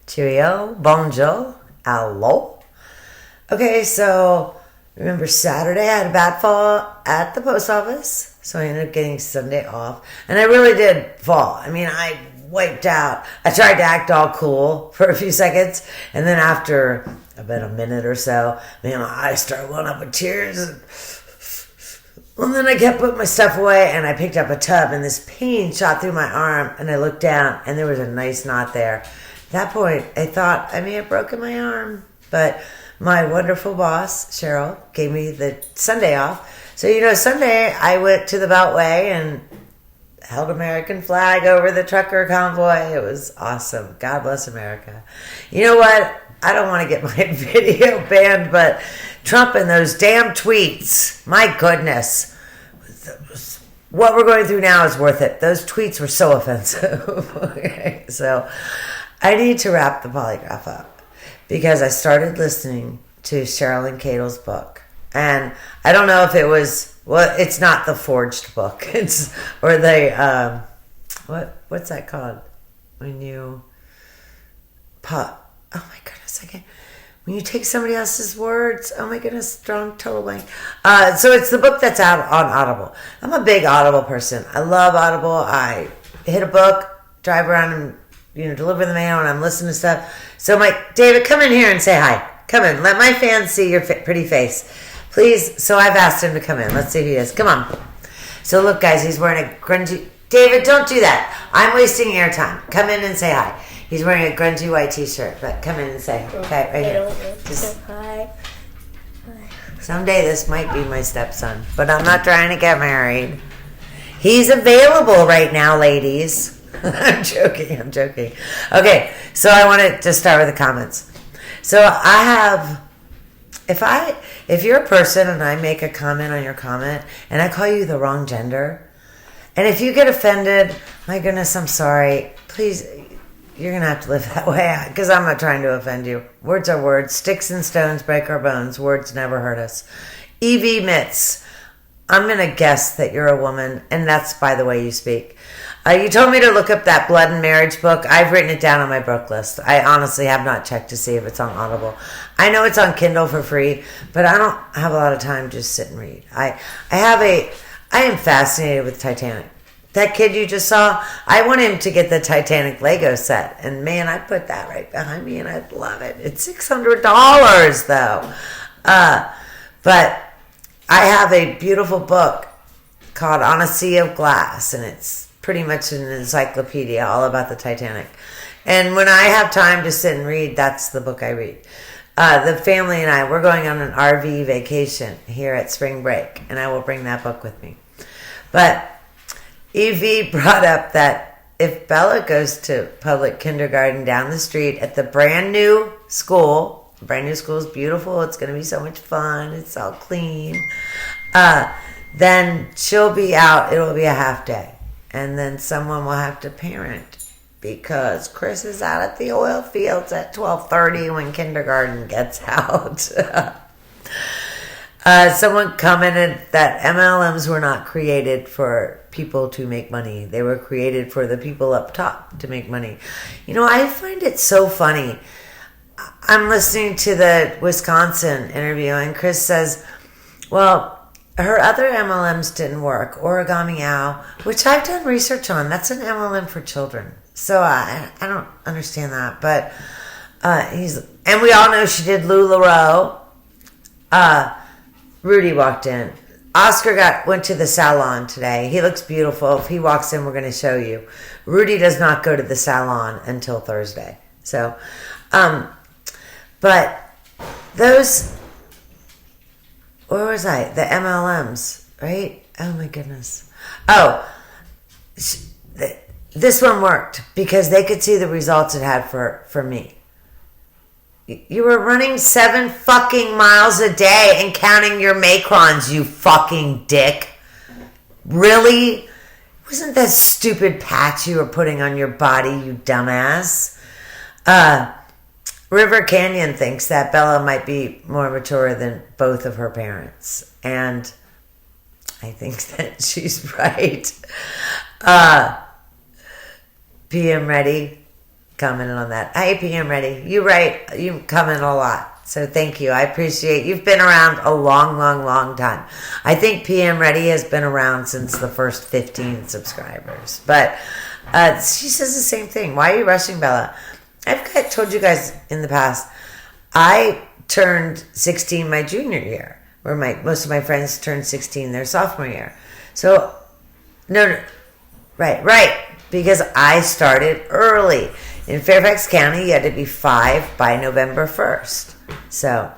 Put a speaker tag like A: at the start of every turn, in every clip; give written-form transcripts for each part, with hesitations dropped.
A: Cheerio, bonjour, hello. Okay, so remember Saturday I had a bad fall at the post office, so I ended up getting Sunday off, and I really did fall. I mean, I wiped out. I tried to act all cool for a few seconds, and then after about a minute or so, man, I started welling up with tears. Well, then I kept putting my stuff away, and I picked up a tub, and this pain shot through my arm, and I looked down, and there was a nice knot there. At that point, I thought I may have broken my arm, but my wonderful boss, Cheryl, gave me the Sunday off. So, Sunday I went to the Beltway and held American flag over the trucker convoy. It was awesome. God bless America. You know what? I don't want to get my video banned, but Trump and those damn tweets, my goodness. What we're going through now is worth it. Those tweets were so offensive. Okay, so I need to wrap the polygraph up because I started listening to Sherilyn Cadle's book. And I don't know if it was, well, it's not the forged book. It's, or the, what's that called? When you, oh my goodness, I can't. When you take somebody else's words, oh my goodness, drawing total blank. So it's the book that's out on Audible. I'm a big Audible person. I love Audible. I hit a book, drive around and, deliver the mail, and I'm listening to stuff. So David, come in here and say hi. Come in. Let my fans see your pretty face. Please. So I've asked him to come in. Let's see who he is. Come on. So look, guys, he's wearing a grungy... David, don't do that. I'm wasting airtime. Come in and say hi. He's wearing a grungy white t-shirt, but come in and say hi. Okay, right here. Just hi. Someday this might be my stepson, but I'm not trying to get married. He's available right now, ladies. I'm joking. Okay, so I want to start with the comments. So I have, if you're a person and I make a comment on your comment and I call you the wrong gender, and if you get offended, my goodness, I'm sorry. Please, you're going to have to live that way because I'm not trying to offend you. Words are words. Sticks and stones break our bones. Words never hurt us. Evie Mitz, I'm going to guess that you're a woman, and that's by the way you speak. You told me to look up that Blood and Marriage book. I've written it down on my book list. I honestly have not checked to see if it's on Audible. I know it's on Kindle for free, but I don't have a lot of time to just sit and read. I am fascinated with Titanic. That kid you just saw, I want him to get the Titanic Lego set. And man, I put that right behind me and I love it. It's $600 though. But I have a beautiful book called On a Sea of Glass, and it's pretty much an encyclopedia all about the Titanic. And when I have time to sit and read, that's the book I read. The family and I, we're going on an RV vacation here at spring break, and I will bring that book with me. But Evie brought up that if Bella goes to public kindergarten down the street at the brand new school is beautiful, it's going to be so much fun, it's all clean, then she'll be out, it'll be a half day. And then someone will have to parent because Chris is out at the oil fields at 12:30 when kindergarten gets out. Someone commented that MLMs were not created for people to make money. They were created for the people up top to make money. I find it so funny. I'm listening to the Wisconsin interview, and Chris says, well, her other MLMs didn't work. Origami Ow, which I've done research on. That's an MLM for children. So I don't understand that. But and we all know she did LuLaRoe. Rudy walked in. Oscar went to the salon today. He looks beautiful. If he walks in, we're going to show you. Rudy does not go to the salon until Thursday. So, but those, where was I? The MLMs, right? Oh my goodness. Oh, this one worked because they could see the results it had for me. You were running 7 fucking miles a day and counting your macrons, you fucking dick. Really? Wasn't that stupid patch you were putting on your body, you dumbass? River Canyon thinks that Bella might be more mature than both of her parents. And I think that she's right. PM ready. commented on that. Hi, PM Ready. You write, you comment a lot. So thank you. I appreciate you've been around a long time. I think PM Ready has been around since the first 15 subscribers. But she says the same thing. Why are you rushing, Bella? I've told you guys in the past, I turned 16 my junior year, where most of my friends turned 16 their sophomore year. So, no, right, because I started early. In Fairfax County, you had to be 5 by November 1st. So,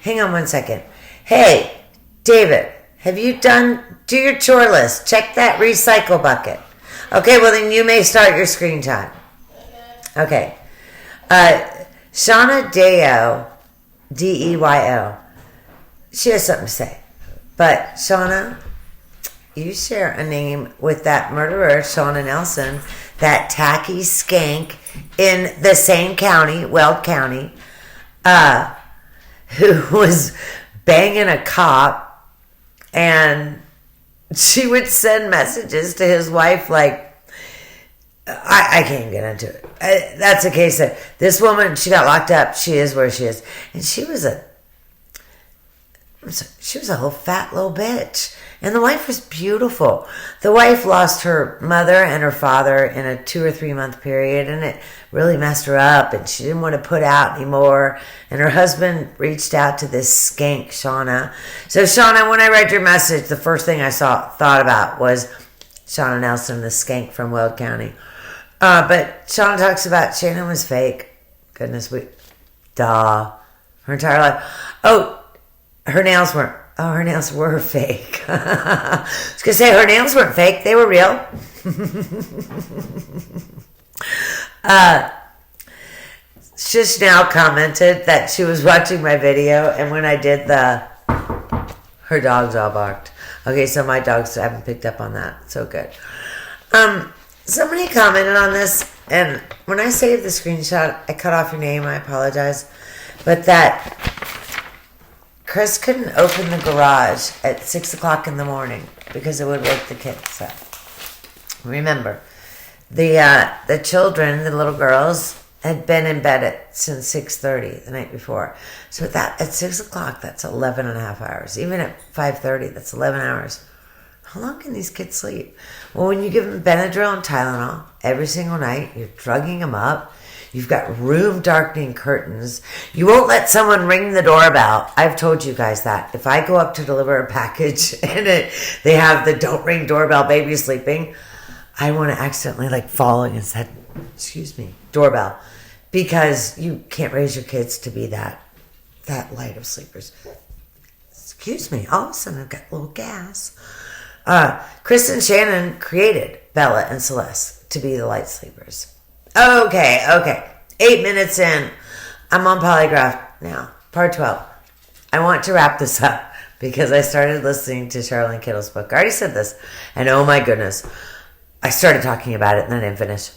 A: hang on one second. Hey, David, have you do your chore list? Check that recycle bucket. Okay, well then you may start your screen time. Okay. Shauna Deyo, Deyo, she has something to say. But Shauna, you share a name with that murderer, Shauna Nelson, that tacky skank in the same county, Weld County, who was banging a cop, and she would send messages to his wife like, I can't get into it. That's a case that this woman, she got locked up. She is where she is. And she was a whole fat little bitch. And the wife was beautiful. The wife lost her mother and her father in a 2 or 3 month period, and it really messed her up, and she didn't want to put out anymore. And her husband reached out to this skank, Shauna. So Shauna, when I read your message, the first thing I thought about was Shauna Nelson, the skank from Weld County. But Shauna talks about Shannon was fake. Goodness, her entire life. Oh, her nails weren't. Oh, her nails were fake. I was going to say her nails weren't fake. They were real. Shish now commented that she was watching my video, and when I did her dogs all barked. Okay, so my dogs haven't picked up on that. So good. Somebody commented on this, and when I saved the screenshot, I cut off your name. I apologize. But that Chris couldn't open the garage at 6 o'clock in the morning because it would wake the kids up. Remember, the children, the little girls, had been in bed since 6:30 the night before. So at 6 o'clock, that's 11 and a half hours. Even at 5:30, that's 11 hours. How long can these kids sleep? Well, when you give them Benadryl and Tylenol every single night, you're drugging them up. You've got room darkening curtains. You won't let someone ring the doorbell. I've told you guys that. If I go up to deliver a package and they have the don't ring doorbell, baby sleeping, I want to accidentally fall and said, excuse me, doorbell. Because you can't raise your kids to be that light of sleepers. Excuse me, all of a sudden I've got a little gas. Chris and Shannon created Bella and Celeste to be the light sleepers. Okay. 8 minutes in. I'm on polygraph now. Part 12. I want to wrap this up because I started listening to Charlene Kittle's book. I already said this. And oh my goodness. I started talking about it and then I didn't finish.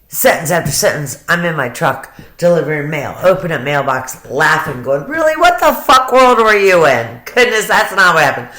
A: Sentence after sentence, I'm in my truck delivering mail. Open up mailbox, laughing, going, really? What the fuck world were you in? Goodness, that's not what happened.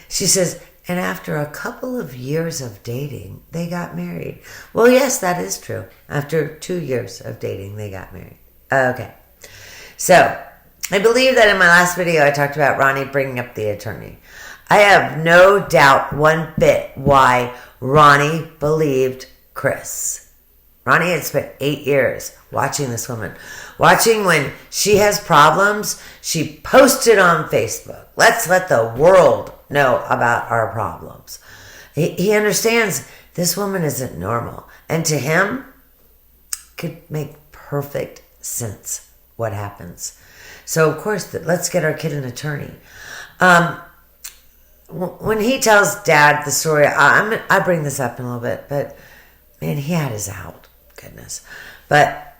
A: She says, and after a couple of years of dating, they got married. Well, yes, that is true. After 2 years of dating, they got married. Okay. So, I believe that in my last video, I talked about Ronnie bringing up the attorney. I have no doubt one bit why Ronnie believed Chris. Ronnie had spent 8 years watching this woman. Watching when she has problems, she posted on Facebook. Let's let the world know about our problems. He understands this woman isn't normal. And to him, could make perfect sense what happens. So, of course, let's get our kid an attorney. When he tells Dad the story, I bring this up in a little bit, but man, he had his out. Goodness. But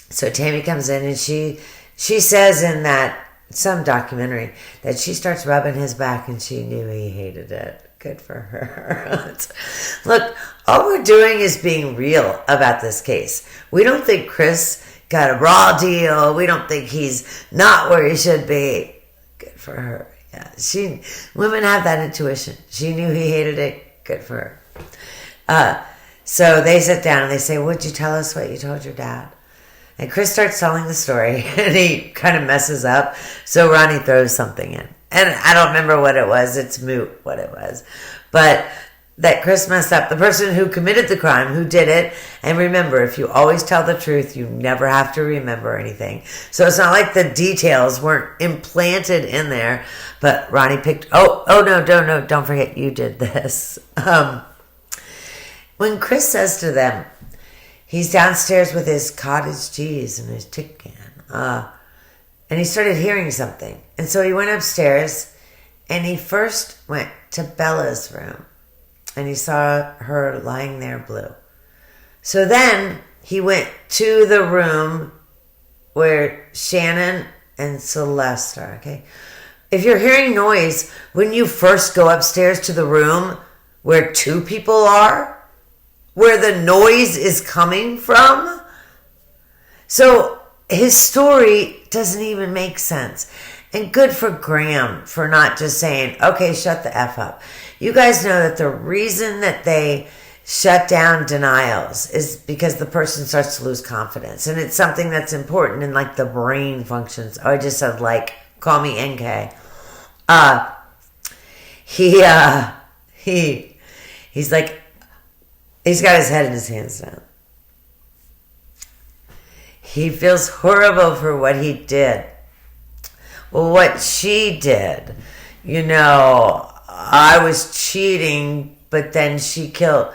A: so Tammy comes in and she says in that some documentary that she starts rubbing his back and she knew he hated it. Good for her. Look, all we're doing is being real about this case. We don't think Chris got a raw deal. We don't think he's not where he should be. Good for her. Yeah, women have that intuition. She knew he hated it. Good for her. So they sit down and they say, would you tell us what you told your dad? And Chris starts telling the story, and he kind of messes up. So Ronnie throws something in. And I don't remember what it was. It's moot what it was. But that Chris messed up. The person who committed the crime, who did it. And remember, if you always tell the truth, you never have to remember anything. So it's not like the details weren't implanted in there. But Ronnie picked, no, don't forget you did this. When Chris says to them, he's downstairs with his cottage cheese and his tit can. And he started hearing something. And so he went upstairs and he first went to Bella's room. And he saw her lying there blue. So then he went to the room where Shannon and Celeste are, okay? If you're hearing noise, wouldn't you first go upstairs to the room where two people are? Where the noise is coming from? So his story doesn't even make sense. And good for Graham for not just saying, okay, shut the F up. You guys know that the reason that they shut down denials is because the person starts to lose confidence. And it's something that's important in like the brain functions. Oh, I just said like, call me NK. He's like, he's got his head in his hands now. He feels horrible for what he did. Well, what she did, I was cheating, but then she killed.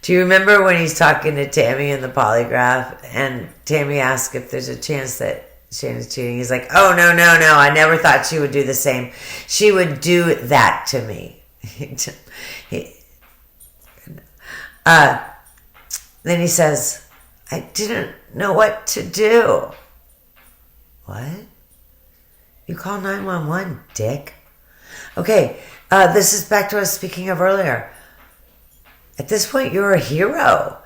A: Do you remember when he's talking to Tammy in the polygraph and Tammy asks if there's a chance that Shannon's cheating? He's like, oh, no. I never thought she would do the same. She would do that to me. Then he says, I didn't know what to do. What? You call 911, dick. Okay, this is back to us speaking of earlier. At this point, you're a hero.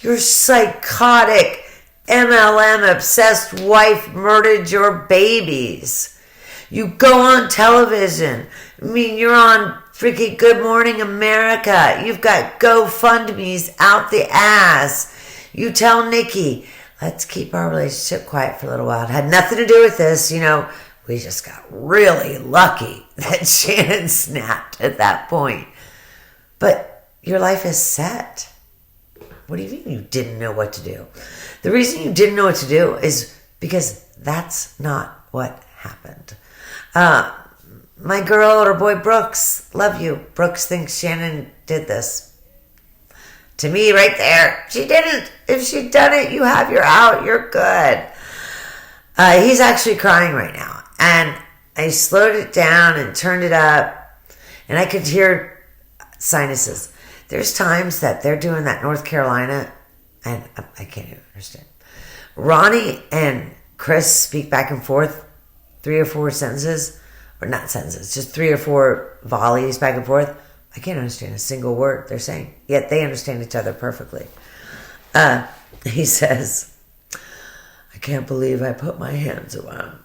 A: Your psychotic, MLM-obsessed wife murdered your babies. You go on television. I mean, you're on freaking Good Morning America. You've got GoFundMe's out the ass. You tell Nikki, let's keep our relationship quiet for a little while. It had nothing to do with this, We just got really lucky that Shannon snapped at that point. But your life is set. What do you mean you didn't know what to do? The reason you didn't know what to do is because that's not what happened. My girl or boy Brooks, love you. Brooks thinks Shannon did this. To me, right there, she didn't. If she'd done it, you have your out. You're good. He's actually crying right now. And I slowed it down and turned it up. And I could hear sinuses. There's times that they're doing that North Carolina. And I can't even understand. Ronnie and Chris speak back and forth 3 or 4 sentences. Or not sentences. Just 3 or 4 volleys back and forth. I can't understand a single word they're saying. Yet they understand each other perfectly. He says, I can't believe I put my hands around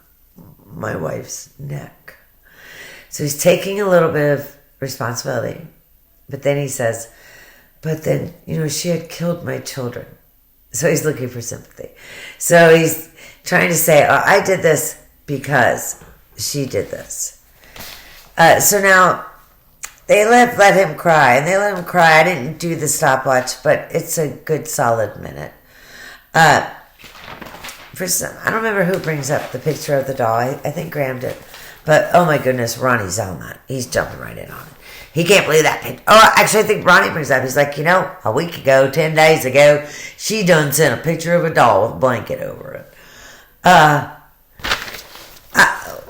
A: my wife's neck. So he's taking a little bit of responsibility. But then he says, but then, she had killed my children. So he's looking for sympathy. So he's trying to say, I did this because she did this. So now they let him cry, and they let him cry. I didn't do the stopwatch, but it's a good solid minute. I don't remember who brings up the picture of the doll. I think Graham did. But, oh my goodness, Ronnie's on that. He's jumping right in on it. He can't believe that picture. Oh, actually, I think Ronnie brings up. He's like, a week ago, 10 days ago, she done sent a picture of a doll with a blanket over it.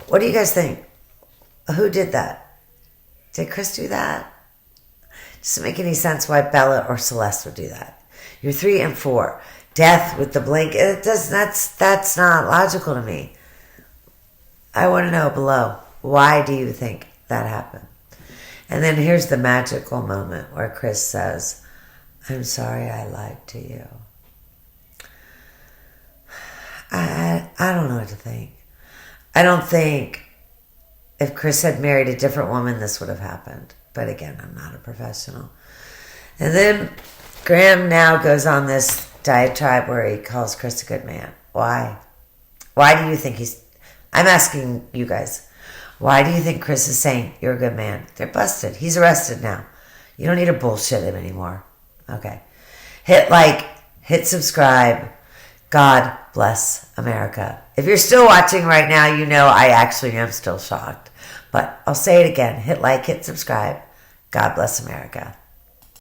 A: What do you guys think? Who did that? Did Chris do that? Doesn't make any sense why Bella or Celeste would do that. You're 3 and 4. Death with the blanket. That's not logical to me. I want to know below. Why do you think that happened? And then here's the magical moment where Chris says, I'm sorry I lied to you. I don't know what to think. I don't think if Chris had married a different woman, this would have happened. But again, I'm not a professional. And then Graham now goes on this diatribe where he calls Chris a good man. Why? Why do you think he's... I'm asking you guys. Why do you think Chris is saying you're a good man? They're busted. He's arrested now. You don't need to bullshit him anymore. Okay. Hit like, hit subscribe. God bless America. If you're still watching right now, you know I actually am still shocked. But I'll say it again. Hit like, hit subscribe. God bless America.